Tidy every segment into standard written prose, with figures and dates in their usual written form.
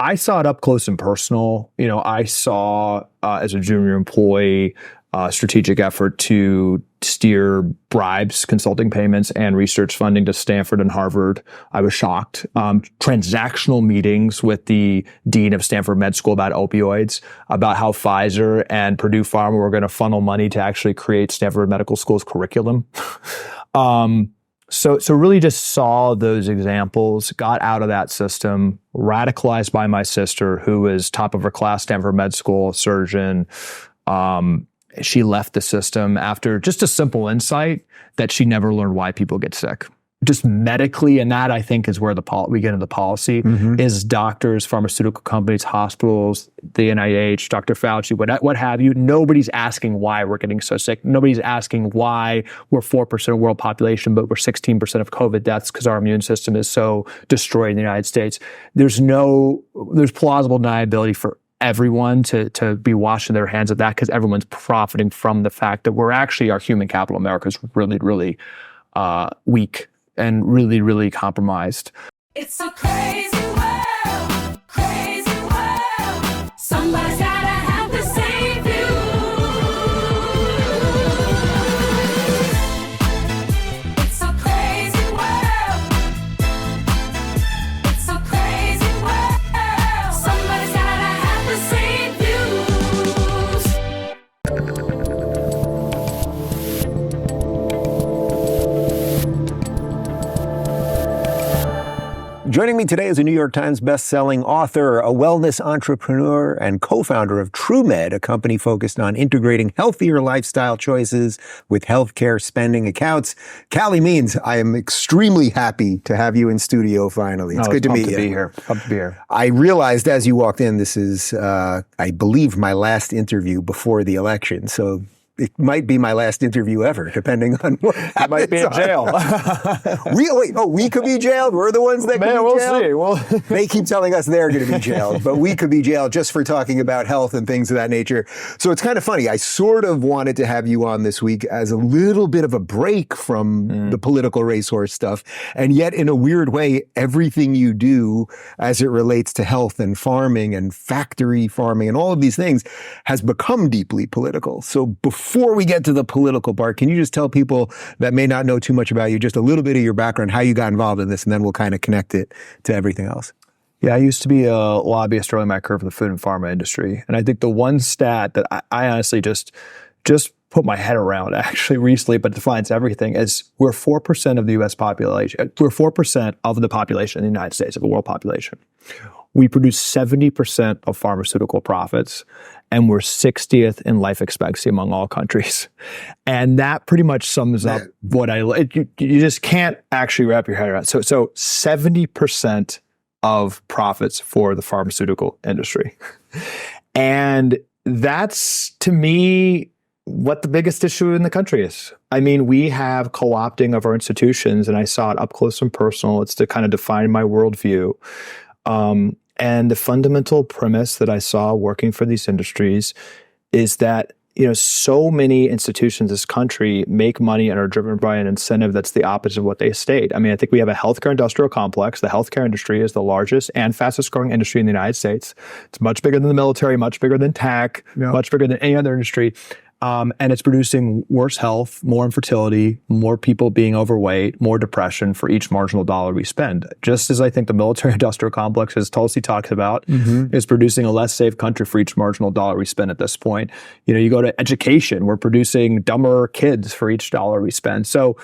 I saw it up close and personal. I saw as a junior employee strategic effort to steer bribes, consulting payments, and research funding to Stanford and Harvard. I was shocked. Transactional meetings with the dean of Stanford Med School about opioids, about how Pfizer and Purdue Pharma were going to funnel money to actually create Stanford Medical School's curriculum. So really just saw those examples, got out of that system, radicalized by my sister, who was top of her class, Stanford Med School, surgeon. She left the system after just a simple insight that she never learned why people get sick. Just medically, and that I think is where we get into the policy, is doctors, pharmaceutical companies, hospitals, the NIH, Dr. Fauci, what have you. Nobody's asking why we're getting so sick. Nobody's asking why we're 4% of world population, but we're 16% of COVID deaths because our immune system is so destroyed in the United States. There's plausible deniability for everyone to be washing their hands of that because everyone's profiting from the fact that our human capital in America is really, really weak and really, really compromised. It's a crazy world, crazy world. Somebody's gotta have to save you. It's a crazy world. It's a crazy world. Somebody's gotta have to save you. Joining me today is a New York Times best-selling author, a wellness entrepreneur, and co-founder of TrueMed, a company focused on integrating healthier lifestyle choices with healthcare spending accounts. Calley Means, I am extremely happy to have you in studio finally. It's good to meet you. Pumped to be here. I realized as you walked in, this is, I believe, my last interview before the election. So it might be my last interview ever, depending on what happens. I might be in jail. Really? Oh, we could be jailed? We're the ones that could be jailed? We'll see. They keep telling us they're going to be jailed, but we could be jailed just for talking about health and things of that nature. So it's kind of funny. I sort of wanted to have you on this week as a little bit of a break from the political racehorse stuff. And yet, in a weird way, everything you do as it relates to health and farming and factory farming and all of these things has become deeply political. So before we get to the political part, can you just tell people that may not know too much about you, just a little bit of your background, how you got involved in this, and then we'll kind of connect it to everything else? Yeah, I used to be a lobbyist early in my career for the food and pharma industry. And I think the one stat that I honestly just put my head around actually recently, but defines everything, is we're 4% of the U.S. population. We're 4% of the population in the United States, of the world population. We produce 70% of pharmaceutical profits, and we're 60th in life expectancy among all countries. And that pretty much sums up what you just can't actually wrap your head around. So 70% of profits for the pharmaceutical industry. And that's, to me, what the biggest issue in the country is. I mean, we have co-opting of our institutions, and I saw it up close and personal. It's to kind of define my worldview. And the fundamental premise that I saw working for these industries is that, so many institutions in this country make money and are driven by an incentive that's the opposite of what they state. I mean, I think we have a healthcare industrial complex. The healthcare industry is the largest and fastest growing industry in the United States. It's much bigger than the military, much bigger than tech, much bigger than any other industry. And it's producing worse health, more infertility, more people being overweight, more depression for each marginal dollar we spend. Just as I think the military industrial complex, as Tulsi talks about, is producing a less safe country for each marginal dollar we spend at this point. You go to education, we're producing dumber kids for each dollar we spend. So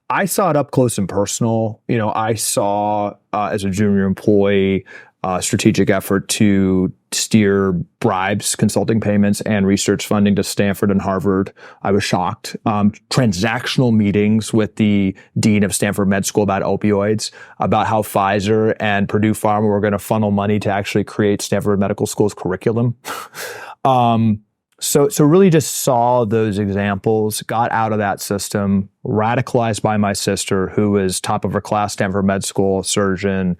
I saw it up close and personal. I saw as a junior employee strategic effort to steer bribes, consulting payments, and research funding to Stanford and Harvard. I was shocked. Transactional meetings with the dean of Stanford Med School about opioids, about how Pfizer and Purdue Pharma were going to funnel money to actually create Stanford Medical School's curriculum. So really just saw those examples, got out of that system, radicalized by my sister, who was top of her class, Stanford Med School, surgeon.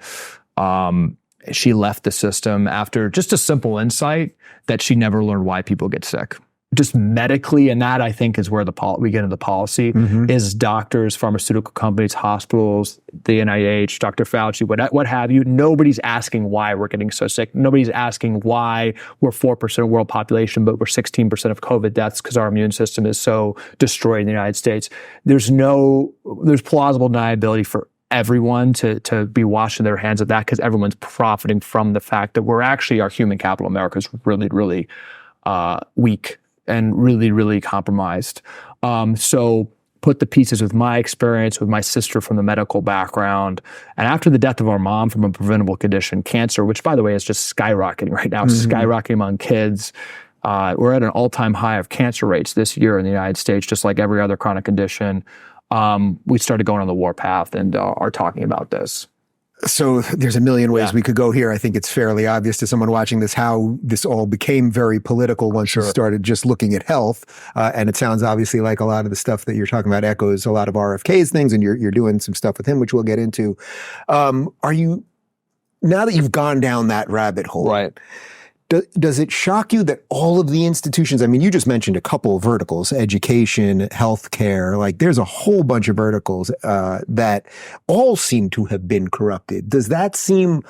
She left the system after just a simple insight that she never learned why people get sick. just medically, and that I think is where we get into the policy, is doctors, pharmaceutical companies, hospitals, the NIH, Dr. Fauci, what have you. Nobody's asking why we're getting so sick. Nobody's asking why we're 4% of world population, but we're 16% of COVID deaths because our immune system is so destroyed in the United States. There's plausible deniability for everyone to be washing their hands of that because everyone's profiting from the fact that our human capital in America is really, really weak and really, really compromised. So put the pieces with my experience, with my sister from the medical background, and after the death of our mom from a preventable condition, cancer, which by the way is just skyrocketing right now, skyrocketing among kids. We're at an all-time high of cancer rates this year in the United States, just like every other chronic condition. We started going on the warpath and are talking about this. So there's a million ways we could go here. I think it's fairly obvious to someone watching this how this all became very political once you started just looking at health. And it sounds obviously like a lot of the stuff that you're talking about echoes a lot of RFK's things, and you're doing some stuff with him, which we'll get into. Are you, now that you've gone down that rabbit hole, right? Does it shock you that all of the institutions, I mean, you just mentioned a couple of verticals, education, healthcare, like there's a whole bunch of verticals that all seem to have been corrupted. Does that seem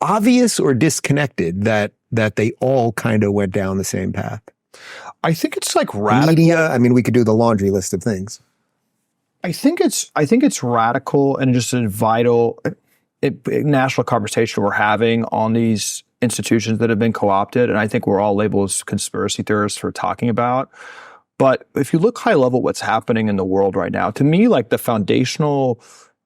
obvious or disconnected that they all kind of went down the same path? I think it's like radical. Media, I mean, we could do the laundry list of things. I think it's radical and just a vital national conversation we're having on these institutions that have been co-opted, and I think we're all labeled as conspiracy theorists for talking about. But if you look high level what's happening in the world right now, to me, like the foundational,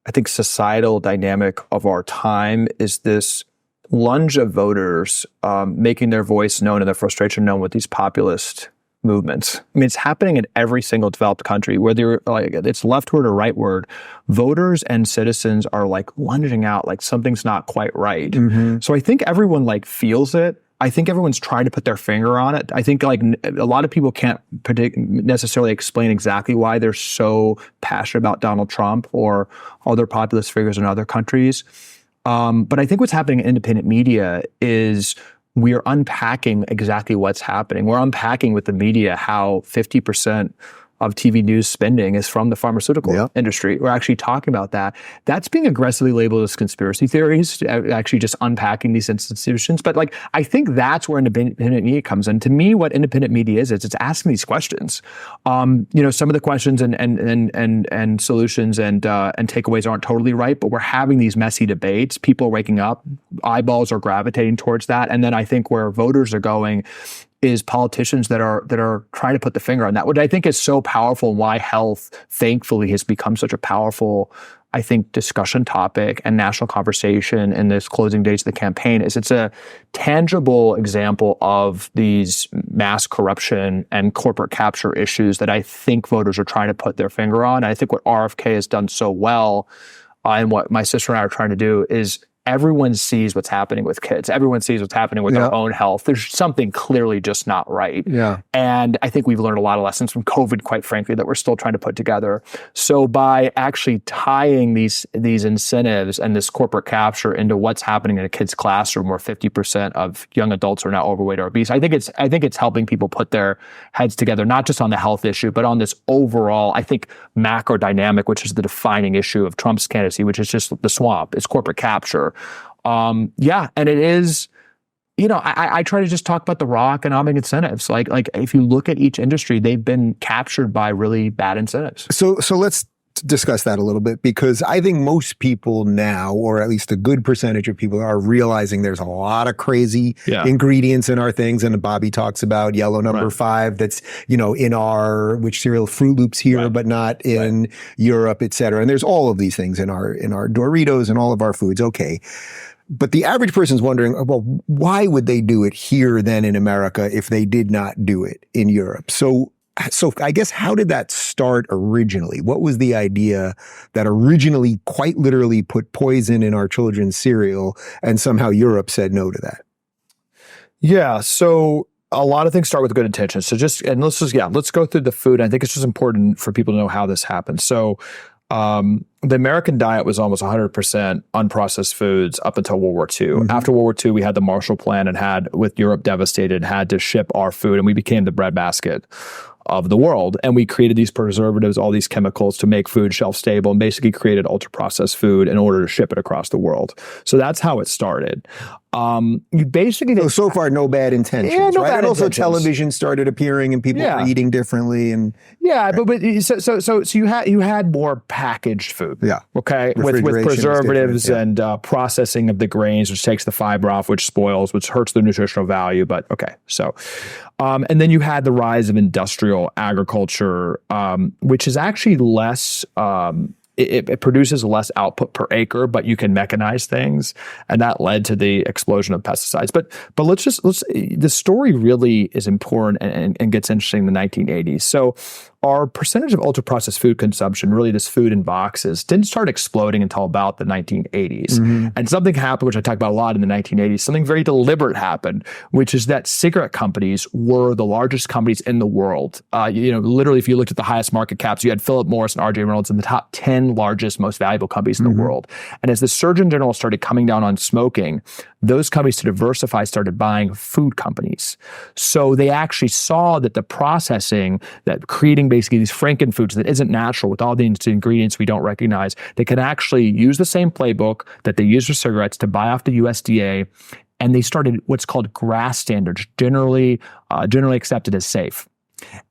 I think, societal dynamic of our time is this lunge of voters making their voice known and their frustration known with these populist movements. I mean, it's happening in every single developed country, whether you're like it's leftward or rightward. Voters and citizens are like lunging out like something's not quite right. So I think everyone like feels it. I think everyone's trying to put their finger on it. I think like a lot of people can't necessarily explain exactly why they're so passionate about Donald Trump or other populist figures in other countries. But I think what's happening in independent media is we're unpacking exactly what's happening. We're unpacking with the media how 50% of TV news spending is from the pharmaceutical industry. We're actually talking about that. That's being aggressively labeled as conspiracy theories, actually just unpacking these institutions. But like, I think that's where independent media comes in. To me, what independent media is it's asking these questions. Some of the questions and solutions and takeaways aren't totally right, but we're having these messy debates. People are waking up, eyeballs are gravitating towards that. And then I think where voters are going is politicians that are trying to put the finger on that. What I think is so powerful and why health, thankfully, has become such a powerful, I think, discussion topic and national conversation in this closing days of the campaign is it's a tangible example of these mass corruption and corporate capture issues that I think voters are trying to put their finger on. And I think what RFK has done so well and what my sister and I are trying to do is everyone sees what's happening with kids. Everyone sees what's happening with their own health. There's something clearly just not right. And I think we've learned a lot of lessons from COVID, quite frankly, that we're still trying to put together. So by actually tying these incentives and this corporate capture into what's happening in a kid's classroom where 50% of young adults are now overweight or obese, I think it's helping people put their heads together, not just on the health issue, but on this overall, I think, macro dynamic, which is the defining issue of Trump's candidacy, which is just the swamp. It's corporate capture. And it is, I try to just talk about the raw economic incentives. Like if you look at each industry, they've been captured by really bad incentives. So let's discuss that a little bit, because I think most people now, or at least a good percentage of people, are realizing there's a lot of crazy ingredients in our things. And Bobby talks about yellow number 5 that's, in our, which cereal, Fruit Loops here, but not in Europe, et cetera. And there's all of these things in our Doritos and all of our foods. Okay. But the average person's wondering, well, why would they do it here then in America if they did not do it in Europe? So I guess, how did that start originally? What was the idea that originally quite literally put poison in our children's cereal, and somehow Europe said no to that? Yeah, so a lot of things start with good intentions. So let's go through the food. I think it's just important for people to know how this happens. So the American diet was almost 100% unprocessed foods up until World War II. After World War II, we had the Marshall Plan and had, with Europe devastated, had to ship our food, and we became the breadbasket of the world. And we created these preservatives, all these chemicals to make food shelf stable, and basically created ultra processed food in order to ship it across the world. So that's how it started. You basically So far, no bad intentions, Yeah, no right? bad And also intentions. television started appearing and people were eating differently. And so you had more packaged food. Yeah. Okay. With Refrigeration was preservatives different, and processing of the grains, which takes the fiber off, which spoils, which hurts the nutritional value. But okay. So, and then you had the rise of industrial agriculture, which is actually less, it produces less output per acre, but you can mechanize things, and that led to the explosion of pesticides. But the story really is important and gets interesting in the 1980s. So our percentage of ultra processed food consumption, really this food in boxes, didn't start exploding until about the 1980s. And something happened, which I talk about a lot in the 1980s, something very deliberate happened, which is that cigarette companies were the largest companies in the world. Literally, if you looked at the highest market caps, you had Philip Morris and R.J. Reynolds in the top 10 largest, most valuable companies in the world. And as the Surgeon General started coming down on smoking, those companies to diversify started buying food companies. So they actually saw that the processing, that creating basically these frankenfoods that isn't natural with all these ingredients we don't recognize, they can actually use the same playbook that they use for cigarettes to buy off the USDA. And they started what's called GRAS standards, generally accepted as safe.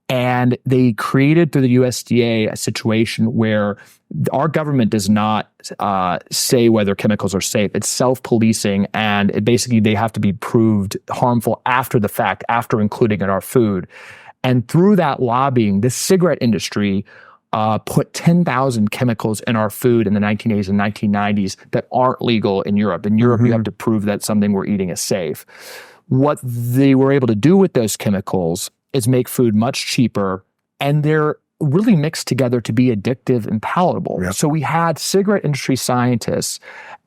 And they created through the USDA a situation where our government does not say whether chemicals are safe. It's self-policing, and they have to be proved harmful after the fact, after including in our food. And through that lobbying, the cigarette industry put 10,000 chemicals in our food in the 1980s and 1990s that aren't legal in Europe. In Europe, you have to prove that something we're eating is safe. What they were able to do with those chemicals is make food much cheaper, and they're really mixed together to be addictive and palatable. Yep. So we had cigarette industry scientists,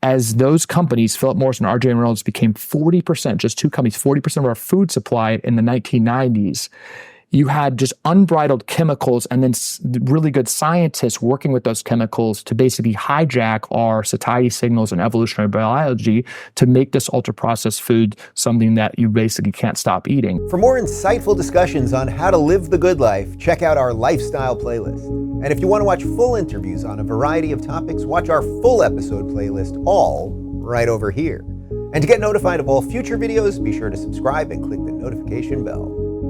as those companies, Philip Morris and R.J. Reynolds, became 40%, just two companies, 40% of our food supply in the 1990s. You had just unbridled chemicals, and then really good scientists working with those chemicals to basically hijack our satiety signals and evolutionary biology to make this ultra-processed food something that you basically can't stop eating. For more insightful discussions on how to live the good life, check out our lifestyle playlist. And if you want to watch full interviews on a variety of topics, watch our full episode playlist, all right over here. And to get notified of all future videos, be sure to subscribe and click the notification bell.